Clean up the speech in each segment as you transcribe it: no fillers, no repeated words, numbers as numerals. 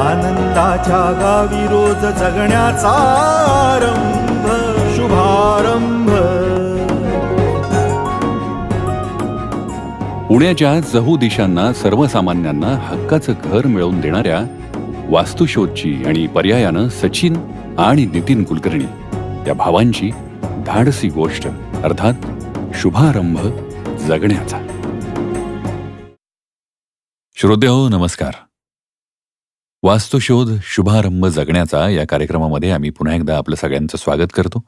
आनंदाच्या गावी रोज जगण्याचा आरंभ शुभारंभ. पुण्याच्या चहू दिशांना सर्वसामान्यांना हक्काचं घर मिळवून देणाऱ्या वास्तुशोधची आणि पर्यायानं सचिन आणि नितीन कुलकर्णी या भावांची धाडसी गोष्ट अर्थात शुभारंभ जगण्याचा. श्रोतेहो नमस्कार. वास्तुशोध शुभारंभ जगण्याचा या कार्यक्रमामध्ये आम्ही पुन्हा एकदा आपलं सगळ्यांचं स्वागत करतो.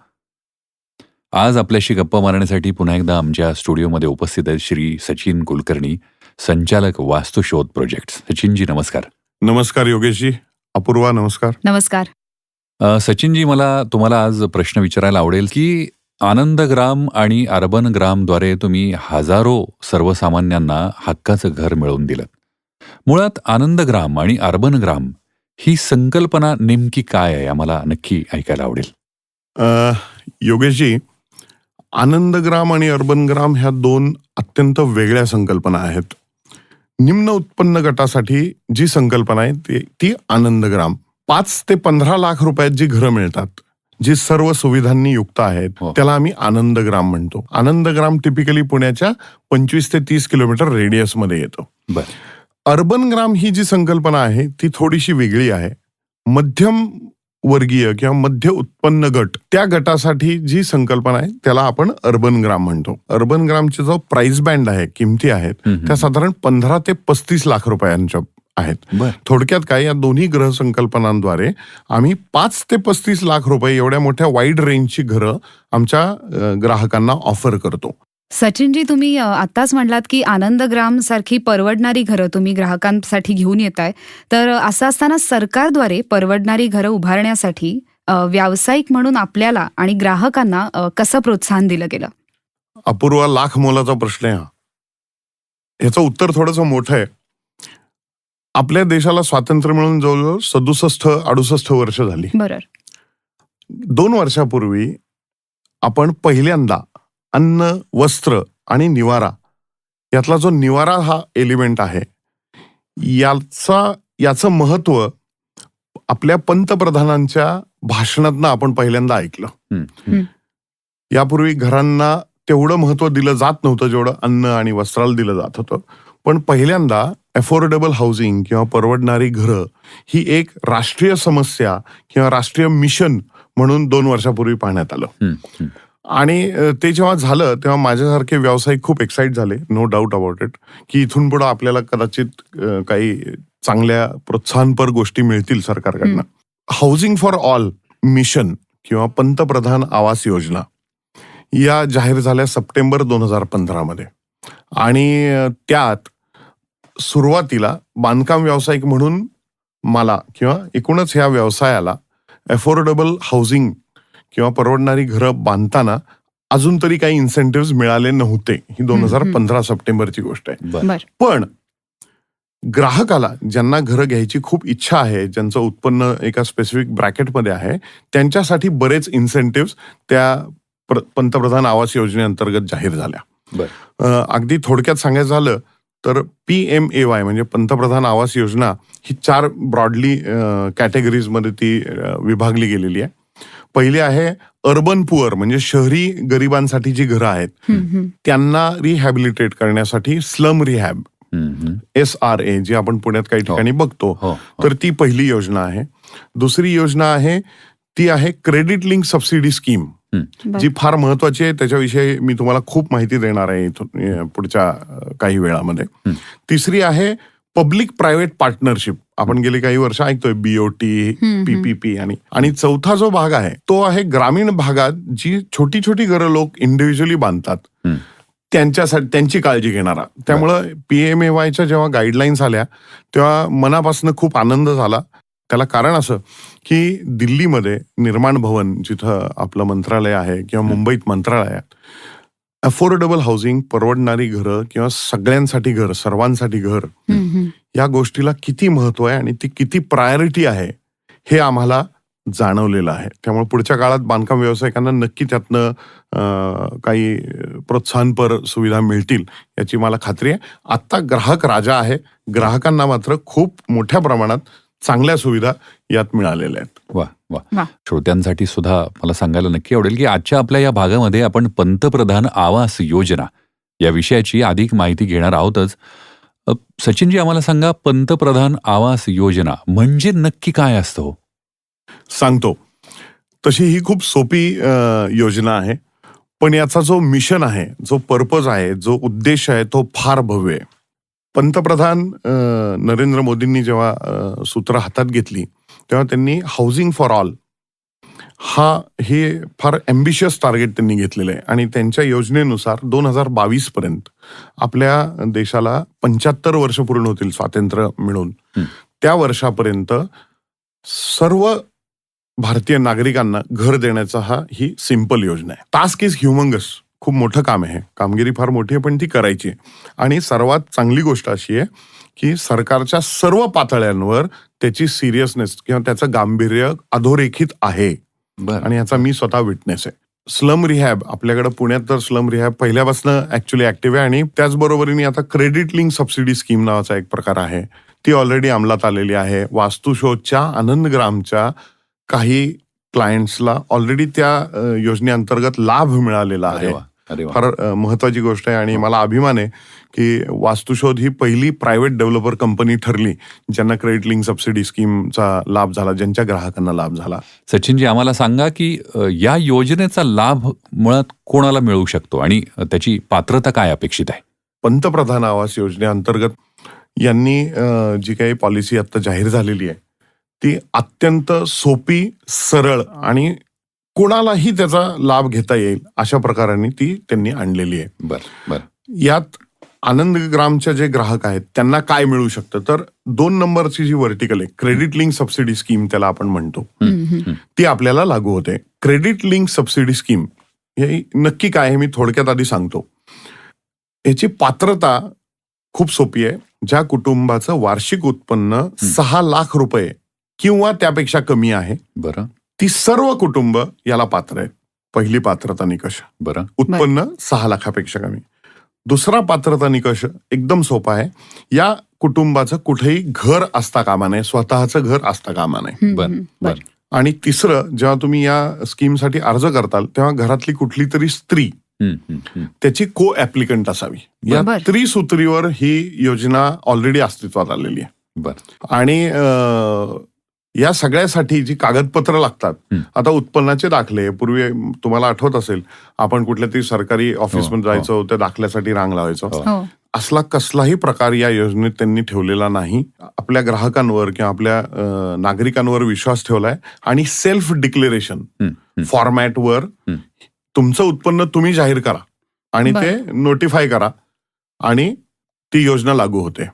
आज आपल्याशी गप्पा मारण्यासाठी पुन्हा एकदा आमच्या स्टुडिओमध्ये उपस्थित आहेत श्री सचिन कुलकर्णी, संचालक वास्तुशोध प्रोजेक्ट. सचिनजी नमस्कार. नमस्कार योगेशजी. अपूर्वा नमस्कार. नमस्कार. सचिनजी, मला तुम्हाला आज प्रश्न विचारायला आवडेल की आनंदग्राम आणि अर्बन ग्रामद्वारे तुम्ही हजारो सर्वसामान्यांना हक्काचं घर मिळवून दिलं. मुळात आनंदग्राम आणि अर्बन ग्राम ही संकल्पना नेमकी काय आहे, आम्हाला नक्की ऐकायला आवडेल. योगेशजी, आनंदग्राम आणि अर्बन ग्राम ह्या दोन अत्यंत वेगळ्या संकल्पना आहेत. निम्न उत्पन्न गटासाठी जी संकल्पना आहे ती आनंदग्राम. 5 ते 15 लाख रुपयात जी घरं मिळतात, जी सर्व सुविधांनी युक्त आहेत, त्याला आम्ही आनंदग्राम म्हणतो. आनंदग्राम टिपिकली पुण्याच्या 25 ते 30 किलोमीटर रेडियस मध्ये येतो. अर्बन ग्राम ही जी संकल्पना आहे ती थोडीशी वेगळी आहे. मध्यम वर्गीय किंवा मध्य उत्पन्न गट, त्या गटासाठी जी संकल्पना आहे त्याला आपण अर्बन ग्राम म्हणतो. अर्बन ग्रामचे जो प्राइस बँड आहे, किमती आहेत, त्या साधारण 15 ते 35 लाख रुपयांच्या आहेत. थोडक्यात काय, या दोन्ही ग्रह संकल्पनांद्वारे आम्ही 5 ते 35 लाख रुपये एवढ्या मोठ्या वाईड रेंजची घरं आमच्या ग्राहकांना ऑफर करतो. सचिनजी, तुम्ही आत्ताच म्हटलात की आनंदग्राम सारखी परवडणारी घरं तुम्ही ग्राहकांसाठी घेऊन येताय. तर असं असताना सरकारद्वारे परवडणारी घरं उभारण्यासाठी व्यावसायिक म्हणून आपल्याला आणि ग्राहकांना कसं प्रोत्साहन दिलं गेलं? अपूर्वा, लाख मोलाचा प्रश्न आहे हा. ह्याचं उत्तर थोडंसं मोठं आहे. आपल्या देशाला स्वातंत्र्य मिळून जवळजवळ 67-68 वर्ष झाली. बरोबर. 2 वर्षापूर्वी आपण पहिल्यांदा अन्न, वस्त्र आणि निवारा, यातला जो निवारा हा एलिमेंट आहे, याचं महत्व आपल्या पंतप्रधानांच्या भाषणातनं आपण पहिल्यांदा ऐकलं. यापूर्वी घरांना तेवढं महत्व दिलं जात नव्हतं जेवढं अन्न आणि वस्त्राला दिलं जात होतं. पण पहिल्यांदा अफोर्डेबल हाऊसिंग किंवा परवडणारी घरं ही एक राष्ट्रीय समस्या किंवा राष्ट्रीय मिशन म्हणून 2 वर्षापूर्वी पाहण्यात आलं. आणि ते जेव्हा झालं तेव्हा माझ्यासारखे व्यावसायिक खूप एक्साइट झाले, नो डाऊट अबाउट इट, की इथून पुढे आपल्याला कदाचित काही चांगल्या प्रोत्साहनपर गोष्टी मिळतील सरकारकडनं. हाऊसिंग फॉर ऑल मिशन किंवा पंतप्रधान आवास योजना या जाहीर झाल्या सप्टेंबर 2015 मध्ये. आणि त्यात सुरुवातीला बांधकाम व्यावसायिक म्हणून मला किंवा एकूणच ह्या व्यवसायाला अफोर्डेबल हाऊसिंग किंवा परवडणारी घरं बांधताना अजून तरी काही इन्सेंटिव्ह मिळाले नव्हते. ही 2015 सप्टेंबरची गोष्ट आहे. पण ग्राहकाला ज्यांना घरं घ्यायची खूप इच्छा आहे, ज्यांचं उत्पन्न एका स्पेसिफिक ब्रॅकेटमध्ये आहे, त्यांच्यासाठी बरेच इन्सेंटिव्ह त्या पंतप्रधान आवास योजनेअंतर्गत जाहीर झाल्या. अगदी थोडक्यात सांगायचं झालं तर PMAY म्हणजे पंतप्रधान आवास योजना ही 4 ब्रॉडली कॅटेगरीजमध्ये ती विभागली गेलेली आहे. पहिली आहे अर्बन पुअर, म्हणजे शहरी गरिबांसाठी जी घरं आहेत त्यांना रिहॅबिलिटेट करण्यासाठी स्लम रिहॅब, SRA, जी आपण पुण्यात काही ठिकाणी बघतो, तर ती पहिली योजना आहे. दुसरी योजना आहे ती आहे क्रेडिट लिंक सबसिडी स्कीम, जी फार महत्वाची आहे. त्याच्याविषयी मी तुम्हाला खूप माहिती देणार आहे पुढच्या काही वेळामध्ये. तिसरी आहे पब्लिक प्रायव्हेट पार्टनरशिप, आपण गेली काही वर्ष ऐकतोय, BOT, PPP. आणि चौथा जो भाग आहे तो आहे ग्रामीण भागात जी छोटी छोटी घरं लोक इंडिव्हिज्युअली बांधतात त्यांच्यासाठी, त्यांची काळजी घेणारा. त्यामुळं PMAYच्या जेव्हा गाईडलाईन्स आल्या तेव्हा मनापासून खूप आनंद झाला. त्याला कारण असं की दिल्लीमध्ये निर्माण भवन, जिथं आपलं मंत्रालय आहे, किंवा मुंबईत मंत्रालयात अफोर्डेबल हाऊसिंग, परवडणारी घरं किंवा सगळ्यांसाठी घर, सर्वांसाठी घर, या गोष्टीला किती महत्व आहे आणि ती किती प्रायोरिटी आहे हे आम्हाला जाणवलेलं आहे. त्यामुळे पुढच्या काळात बांधकाम व्यावसायिकांना नक्की त्यातनं काही प्रोत्साहनपर सुविधा मिळतील याची मला खात्री आहे. आत्ता ग्राहक राजा आहे. ग्राहकांना मात्र खूप मोठ्या प्रमाणात चांगल्या सुविधा यात मिळालेल्या आहेत. वा वा. वा. श्रोत्यांसाठी सुद्धा मला सांगायला नक्की आवडेल की आजच्या आपल्या या भागामध्ये आपण पंतप्रधान आवास योजना या विषयाची अधिक माहिती घेणार आहोतच. सचिनजी, आम्हाला सांगा, पंतप्रधान आवास योजना म्हणजे नक्की काय असतं? सांगतो. तशी ही खूप सोपी योजना आहे, पण याचा जो मिशन आहे, जो पर्पज आहे, जो उद्देश आहे, तो फार भव्य आहे. पंतप्रधान नरेंद्र मोदींनी जेव्हा सूत्र हातात घेतली तेव्हा त्यांनी हाऊसिंग फॉर ऑल हे फार ॲम्बिशियस टार्गेट त्यांनी घेतलेलं आहे. आणि त्यांच्या योजनेनुसार 2022 पर्यंत आपल्या देशाला 75 वर्ष पूर्ण होतील स्वातंत्र्य मिळून. त्या वर्षापर्यंत सर्व भारतीय नागरिकांना घर देण्याचा ही सिंपल योजना आहे. Task is humongous. खूप मोठं काम आहे, कामगिरी फार मोठी आहे, पण ती करायची आहे. आणि सर्वात चांगली गोष्ट अशी आहे की सरकारच्या सर्व पातळ्यांवर त्याची सिरियसनेस किंवा त्याचं गांभीर्य अधोरेखित आहे. आणि याचा मी स्वतः विटनेस आहे. स्लम रिहॅब आपल्याकडे पुण्यात तर स्लम रिहॅब पहिल्यापासून ऍक्च्युली ऍक्टिव्ह आहे. आणि त्याचबरोबरीने आता क्रेडिट लिंक सबसिडी स्कीम नावाचा एक प्रकार आहे, ती ऑलरेडी अंमलात आलेली आहे. वास्तुशोधच्या आनंदग्रामच्या काही क्लायंट्सला ऑलरेडी त्या योजनेअंतर्गत लाभ मिळालेला आहे. फार महत्वाची गोष्ट आहे. आणि मला अभिमान आहे की वास्तुशोध ही पहिली प्रायव्हेट डेव्हलपर कंपनी ठरली ज्यांना क्रेडिट लिंक सबसिडी स्कीमचा लाभ झाला, ज्यांच्या ग्राहकांना लाभ झाला. सचिनजी, आम्हाला सांगा की या योजनेचा लाभ मुळात कोणाला मिळू शकतो आणि त्याची पात्रता काय अपेक्षित आहे? पंतप्रधान आवास योजनेअंतर्गत यांनी जी काही पॉलिसी आता जाहीर झालेली आहे ती अत्यंत सोपी, सरळ आणि कोणालाही त्याचा लाभ घेता येईल अशा प्रकाराने ती त्यांनी आणलेली आहे. बरं. यात आनंदग्रामच्या जे ग्राहक आहेत त्यांना काय मिळू शकतं, तर 2 नंबरची जी व्हर्टिकल आहे, क्रेडिट लिंक सबसिडी स्कीम त्याला आपण म्हणतो, ती आपल्याला लागू होते. क्रेडिट लिंक सबसिडी स्कीम हे नक्की काय आहे मी थोडक्यात आधी सांगतो. याची पात्रता खूप सोपी आहे. ज्या कुटुंबाचं वार्षिक उत्पन्न 6 लाख रुपये किंवा त्यापेक्षा कमी आहे, बरं, ती सर्व कुटुंब याला पात्र आहेत. पहिली पात्रता निकष, बरं, उत्पन्न 6 लाखापेक्षा कमी. दुसरा पात्रता निकष एकदम सोपा आहे, या कुटुंबाचं कुठेही घर असता कामा नये, स्वतःचं घर असता कामा नये. बरं. आणि तिसरं, जेव्हा तुम्ही या स्कीमसाठी अर्ज करताल तेव्हा घरातली कुठली तरी स्त्री त्याची को ऍप्लिकंट असावी. या त्रिसूत्रीवर ही योजना ऑलरेडी अस्तित्वात आलेली आहे. आणि या सगळ्यासाठी जी कागदपत्र लागतात, आता उत्पन्नाचे दाखले, पूर्वी तुम्हाला आठवत असेल आपण कुठल्या तरी सरकारी ऑफिसमध्ये जायचो, त्या दाखल्यासाठी रांग लावायचो. असला कसलाही प्रकार या योजनेत त्यांनी ठेवलेला नाही. आपल्या ग्राहकांवर किंवा आपल्या नागरिकांवर विश्वास ठेवलाय आणि सेल्फ डिक्लेरेशन फॉर्मॅटवर तुमचं उत्पन्न तुम्ही जाहीर करा आणि ते नोटिफाय करा आणि ती योजना लागू होते.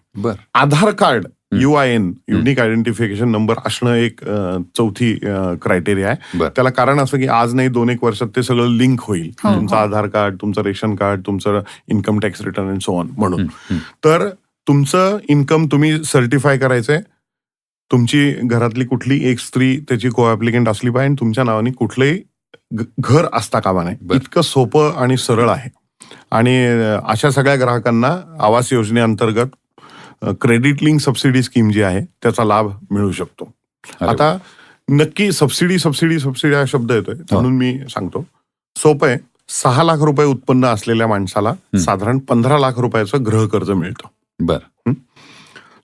Aadhaar card UIN unique identification number असणं एक चौथी क्रायटेरिया आहे. त्याला कारण असं की आज नाही 2-1 वर्षात ते सगळं लिंक होईल, तुमचं आधार कार्ड, तुमचं रेशन कार्ड, तुमचं income tax return and so on. म्हणून तर तुमचं इन्कम तुम्ही सर्टिफाय करायचंय. तुमची घरातली कुठली एक स्त्री त्याची को ऍप्लिकंट असली पाहिजे, तुमच्या नावाने कुठलंही घर असता कामा नये. इतकं सोपं आणि सरळ आहे. आणि अशा सगळ्या ग्राहकांना आवास योजनेअंतर्गत क्रेडिट लिंक सबसिडी स्कीम जी आहे त्याचा लाभ मिळू शकतो. आता नक्की सबसिडी हा शब्द येतोय म्हणून मी सांगतो, सोपं आहे. 6 लाख रुपये उत्पन्न असलेल्या माणसाला साधारण 15 लाख रुपयाचं गृह कर्ज मिळतं.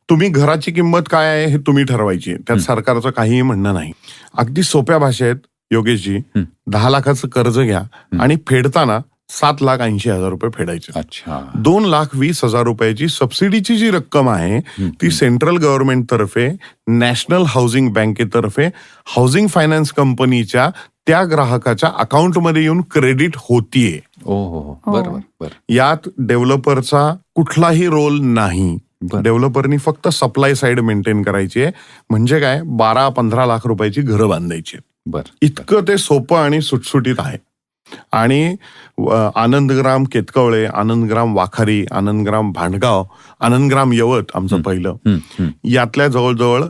तुम्ही घराची किंमत काय आहे हे तुम्ही ठरवायची, त्यात सरकारचं काहीही म्हणणं नाही. अगदी सोप्या भाषेत योगेशजी, 10 लाखाचं कर्ज घ्या आणि फेडताना 7,80,000 रुपये फेडायचे. 2,20,000 रुपयाची सबसिडीची जी रक्कम आहे ती सेंट्रल गव्हर्नमेंट तर्फे, नॅशनल हाऊसिंग बँकेतर्फे, हाऊसिंग फायनान्स कंपनीच्या त्या ग्राहकाच्या अकाउंटमध्ये येऊन क्रेडिट होतीये. यात डेव्हलपरचा कुठलाही रोल नाही. डेव्हलपरनी फक्त सप्लाय साइड मेंटेन करायची आहे. म्हणजे काय, 12-15 लाख रुपयाची घरं बांधायची. इतकं ते सोपं आणि सुटसुटीत आहे. आणि आनंदग्राम केतकवळे, आनंदग्राम वाखारी, आनंदग्राम भांडगाव, आनंदग्राम यवत आमचं पहिलं, यातल्या जवळजवळ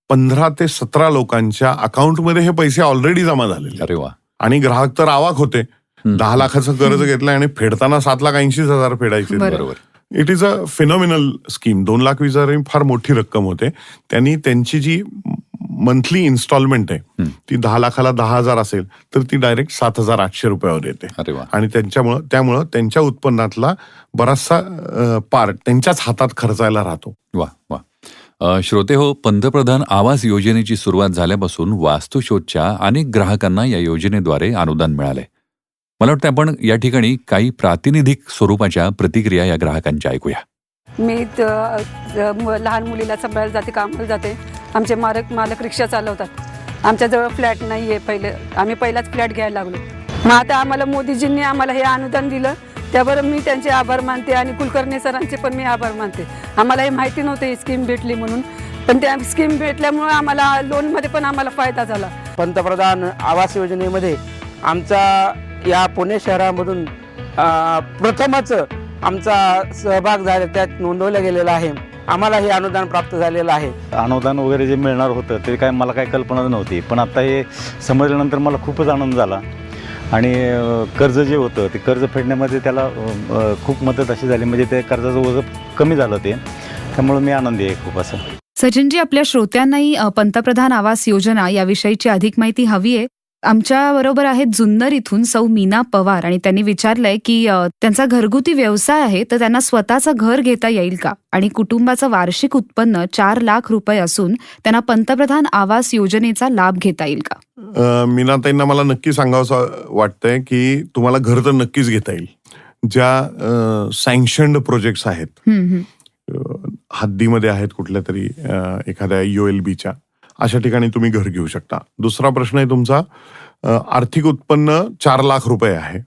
15 ते 17 लोकांच्या अकाउंटमध्ये हे पैसे ऑलरेडी जमा झालेले. अरे वा. आणि ग्राहक तर अवाक होते. 10 लाखाचं कर्ज घेतलं आणि फेडताना 7,80,000 फेडायचे. बरोबर. It is a phenomenal scheme. 2,20,000 फार मोठी रक्कम होते. त्यांनी त्यांची जी मंथली इन्स्टॉलमेंट आहे हं. ती 10 लाखाला 10,000 असेल तर ती डायरेक्ट 7,800 रुपयावर येते. अरे वा. आणि त्यामुळं त्यांच्या उत्पन्नातला बराचसा पार्ट त्यांच्याच हातात खर्चायला राहतो. वा वा. श्रोते हो, पंतप्रधान आवास योजनेची सुरुवात झाल्यापासून वास्तुशोधच्या अनेक ग्राहकांना या योजनेद्वारे अनुदान मिळाले. मला वाटतं आपण या ठिकाणी काही प्रातिनिधिक स्वरूपाच्या प्रतिक्रिया या ग्राहकांच्या ऐकूया. मी लहान मुलीला सांभाळायला जाते, कामाला जाते. आमचे मालक रिक्षा चालवतात. आमच्याजवळ फ्लॅट नाही आहे. आम्ही पहिलाच फ्लॅट घ्यायला लागलो. मग आता आम्हाला मोदीजींनी आम्हाला हे अनुदान दिलं त्यावर मी त्यांचे आभार मानते आणि कुलकर्णी सरांचे पण मी आभार मानते. आम्हाला हे माहिती नव्हतं ही स्कीम भेटली म्हणून, पण त्या स्कीम भेटल्यामुळे आम्हाला लोनमध्ये पण आम्हाला फायदा झाला. पंतप्रधान आवास योजनेमध्ये आमचा या पुणे शहरामधून प्रथमच आमचा सहभाग झाला, त्यात नोंदवलं गेलेला आहे. आम्हाला हे अनुदान प्राप्त झालेलं आहे. अनुदान वगैरे जे मिळणार होतं ते काय मला काही कल्पना नव्हती, पण आता हे समजल्यानंतर मला खूपच आनंद झाला. आणि कर्ज जे होतं ते कर्ज फेडण्यामध्ये त्याला खूप मदत अशी झाली, म्हणजे ते कर्जाचं ओझं कमी झालं ते, त्यामुळे मी आनंदी आहे खूप असं. सचिनजी, आपल्या श्रोत्यांनाही पंतप्रधान आवास योजना याविषयीची अधिक माहिती हवी आहे. आमच्या बरोबर आहेत जुन्नर इथून सौ मीना पवार आणि त्यांनी विचारलंय की त्यांचा घरगुती व्यवसाय आहे तर त्यांना स्वतःचं घर घेता येईल का, आणि कुटुंबाचं वार्षिक उत्पन्न 4 लाख रुपये असून त्यांना पंतप्रधान आवास योजनेचा लाभ घेता येईल का? मीनाताईंना मला नक्की सांगावं वाटतंय की तुम्हाला घर तर नक्कीच घेता येईल. ज्या सँक्शन्ड प्रोजेक्ट्स आहेत, हद्दीमध्ये आहेत कुठल्या तरी एखाद्या ULBच्या, अशा ठिकाणी तुम्ही घर घेऊ शकता. दुसरा प्रश्न आहे तुमचा, आर्थिक उत्पन्न 4 लाख रुपये आहे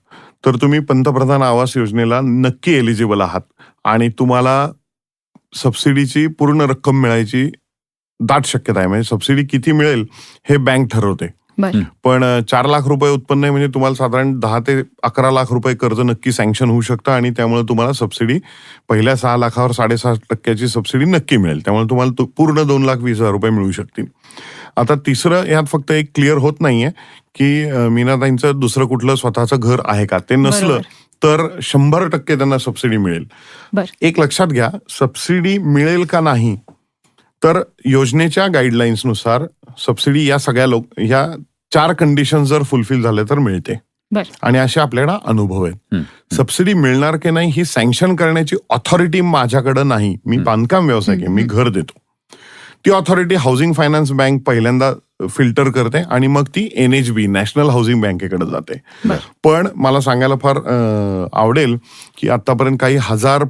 तर तुम्ही पंतप्रधान आवास योजनेला नक्की एलिजिबल आहात आणि तुम्हाला सबसिडीची पूर्ण रक्कम मिळायची दाट शक्यता आहे. म्हणजे सबसिडी किती मिळेल हे बँक ठरवते. पण 4 लाख रुपये उत्पन्न आहे म्हणजे तुम्हाला साधारण 10 ते 11 लाख रुपये कर्ज नक्की सँक्शन होऊ शकतं आणि त्यामुळे तुम्हाला सबसिडी पहिल्या 6 लाखावर 6.5% सबसिडी नक्की मिळेल. त्यामुळे तुम्हाला पूर्ण 2,20,000 रुपये मिळू शकतील. आता तिसरं, यात फक्त एक क्लिअर होत नाहीये की मीनाताईंचं दुसरं कुठलं स्वतःचं घर आहे का. ते नसलं तर 100% त्यांना सबसिडी मिळेल. एक लक्षात घ्या, सबसिडी मिळेल का नाही तर योजनेच्या गाईडलाईन्सनुसार सबसिडी या सगळ्या ह्या 4 कंडिशन जर फुलफिल झाले तर मिळते. आणि असे आपल्याला अनुभव आहेत. सबसिडी मिळणार की नाही ही सँक्शन करण्याची ऑथॉरिटी माझ्याकडे नाही. मी बांधकाम व्यावसायिक आहे, मी घर देतो. ती ऑथॉरिटी हाऊसिंग फायनान्स बँक पहिल्यांदा फिल्टर करते आणि मग ती NHB नॅशनल हाऊसिंग बँकेकडे जाते. पण मला सांगायला फार आवडेल की आतापर्यंत काही 1000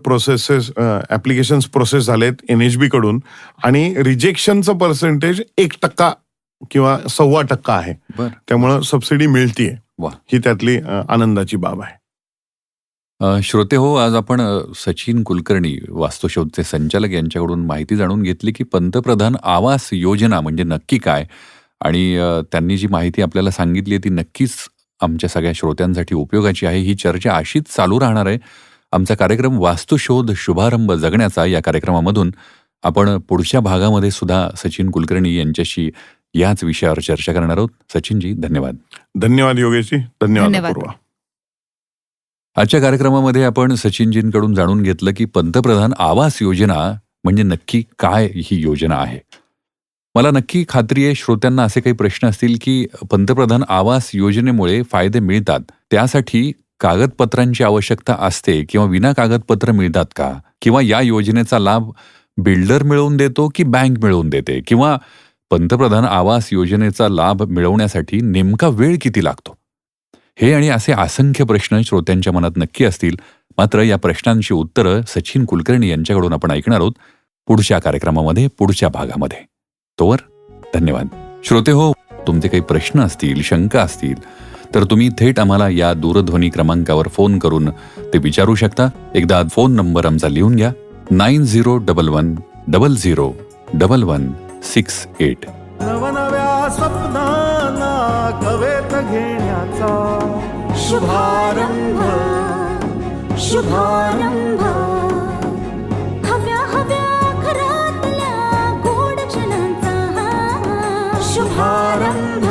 ऍप्लिकेशन्स प्रोसेस झालेत NHB कडून आणि रिजेक्शनचं पर्सेंटेज 1% किंवा 1.25% आहे. त्यामुळं सबसिडी मिळतीये, ही त्यातली आनंदाची बाब आहे. श्रोते हो, आज आपण सचिन कुलकर्णी वास्तुशोधचे संचालक यांच्याकडून माहिती जाणून घेतली की पंतप्रधान आवास योजना म्हणजे नक्की काय, आणि त्यांनी जी माहिती आपल्याला सांगितली ती नक्कीच आमच्या सगळ्या श्रोत्यांसाठी उपयोगाची आहे. ही चर्चा अशीच चालू राहणार आहे. आमचा कार्यक्रम वास्तुशोध शुभारंभ जगण्याचा, या कार्यक्रमामधून आपण पुढच्या भागामध्ये सुद्धा सचिन कुलकर्णी यांच्याशी याच विषयावर चर्चा करणार आहोत. सचिनजी, धन्यवाद. धन्यवाद योगेशजी. धन्यवाद पूर्वा. आजच्या कार्यक्रमामध्ये आपण सचिनजींकडून जाणून घेतलं की पंतप्रधान आवास योजना म्हणजे नक्की काय ही योजना आहे. मला नक्की खात्री आहे श्रोत्यांना असे काही प्रश्न असतील की पंतप्रधान आवास योजनेमुळे फायदे मिळतात, त्यासाठी कागदपत्रांची आवश्यकता असते किंवा विना कागदपत्र मिळतात का, किंवा या योजनेचा लाभ बिल्डर मिळवून देतो की बँक मिळवून देते, किंवा पंतप्रधान आवास योजनेचा लाभ मिळवण्यासाठी नेमका वेळ किती लागतो. हे आणि असे असंख्य प्रश्न श्रोत्यांच्या मनात नक्की असतील. मात्र या प्रश्नांची उत्तरं सचिन कुलकर्णी यांच्याकडून आपण ऐकणार आहोत पुढच्या कार्यक्रमामध्ये, पुढच्या भागामध्ये. तोवर धन्यवाद. श्रोते हो, तुमचे काही प्रश्न असतील, शंका असतील तर तुम्ही थेट आम्हाला या दूरध्वनी क्रमांकावर फोन करून ते विचारू शकता. एकदा फोन नंबर आमचा लिहून घ्या, 9011001168. नवनव्या स्वप्नांना कवेत घेण्याचा शुभारंभ हव्या घरातल्या गोड क्षणांचा शुभारंभ.